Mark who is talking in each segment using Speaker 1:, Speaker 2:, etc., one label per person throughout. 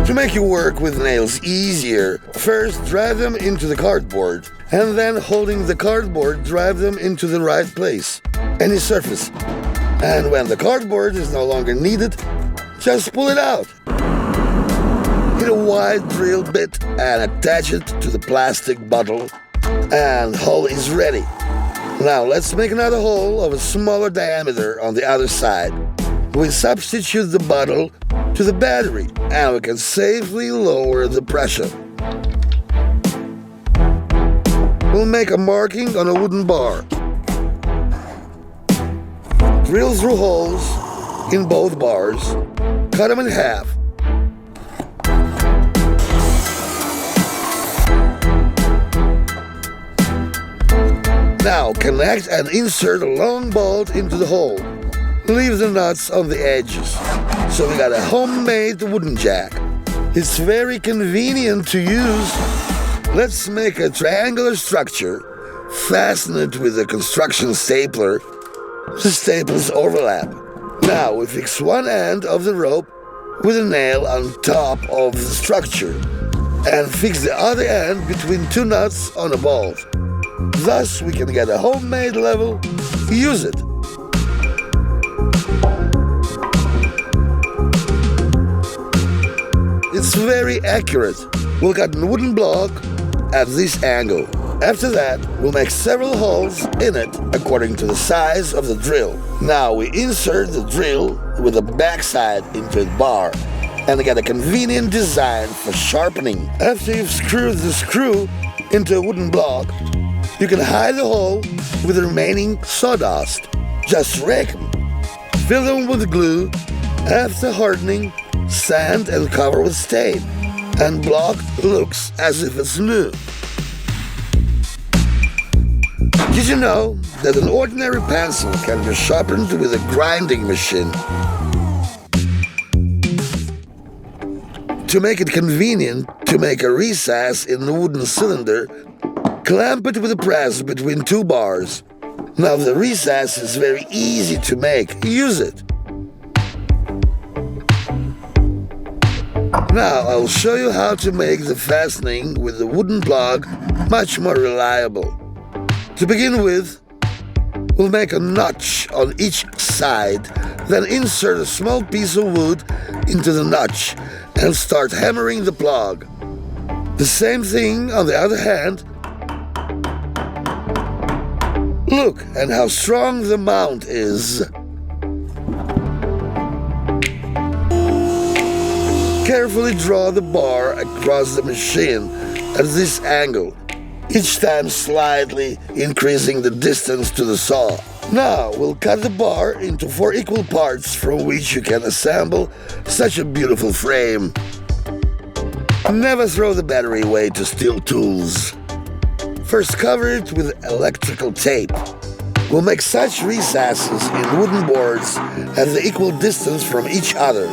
Speaker 1: To make your work with nails easier, first drive them into the cardboard, and then holding the cardboard, drive them into the right place, any surface. And when the cardboard is no longer needed, just pull it out. Hit a wide drill bit and attach it to the plastic bottle, and hole is ready. Now let's make another hole of a smaller diameter on the other side. We substitute the bottle to the battery, and we can safely lower the pressure. We'll make a marking on a wooden bar. Drill through holes in both bars, cut them in half. Now connect and insert a long bolt into the hole. Leave the nuts on the edges. So we got a homemade wooden jack. It's very convenient to use. Let's make a triangular structure. Fasten it with a construction stapler. The staples overlap. Now we fix one end of the rope with a nail on top of the structure and fix the other end between two nuts on a bolt. Thus we can get a homemade level. Use it. It's very accurate. We'll cut a wooden block at this angle. After that, we'll make several holes in it according to the size of the drill. Now we insert the drill with the backside into the bar and get a convenient design for sharpening. After you've screwed the screw into a wooden block, you can hide the hole with the remaining sawdust. Just rake them. Fill them with glue. After hardening, sand and cover with stain. And block looks as if it's new. Did you know that an ordinary pencil can be sharpened with a grinding machine? To make it convenient to make a recess in the wooden cylinder, clamp it with a press between two bars. Now the recess is very easy to make. Use it. Now I'll show you how to make the fastening with the wooden plug much more reliable. To begin with, we'll make a notch on each side, then insert a small piece of wood into the notch and start hammering the plug. The same thing on the other hand. Look at how strong the mount is. Carefully draw the bar across the machine at this angle, each time slightly increasing the distance to the saw. Now we'll cut the bar into 4 equal parts from which you can assemble such a beautiful frame. Never throw the battery away to steal tools. First cover it with electrical tape. We'll make such recesses in wooden boards at the equal distance from each other.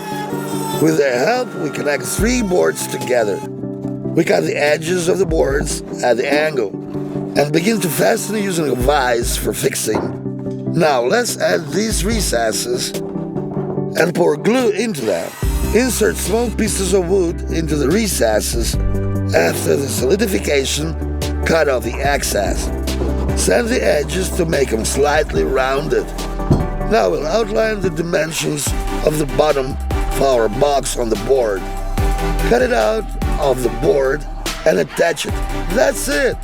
Speaker 1: With their help, we connect 3 boards together. We cut the edges of the boards at the angle and begin to fasten using a vise for fixing. Now let's add these recesses and pour glue into them. Insert small pieces of wood into the recesses. After the solidification, cut off the excess. Sand the edges to make them slightly rounded. Now we'll outline the dimensions of the bottom for our box on the board. Cut it out of the board and attach it. That's it.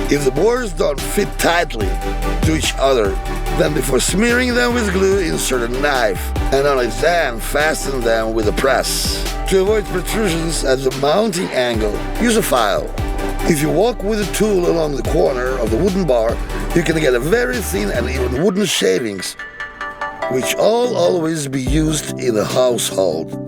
Speaker 1: If the boards don't fit tightly to each other, then before smearing them with glue, insert a knife, and only then fasten them with a press. To avoid protrusions at the mounting angle, use a file. If you walk with a tool along the corner of the wooden bar, you can get a very thin and even wooden shavings, which always be used in a household.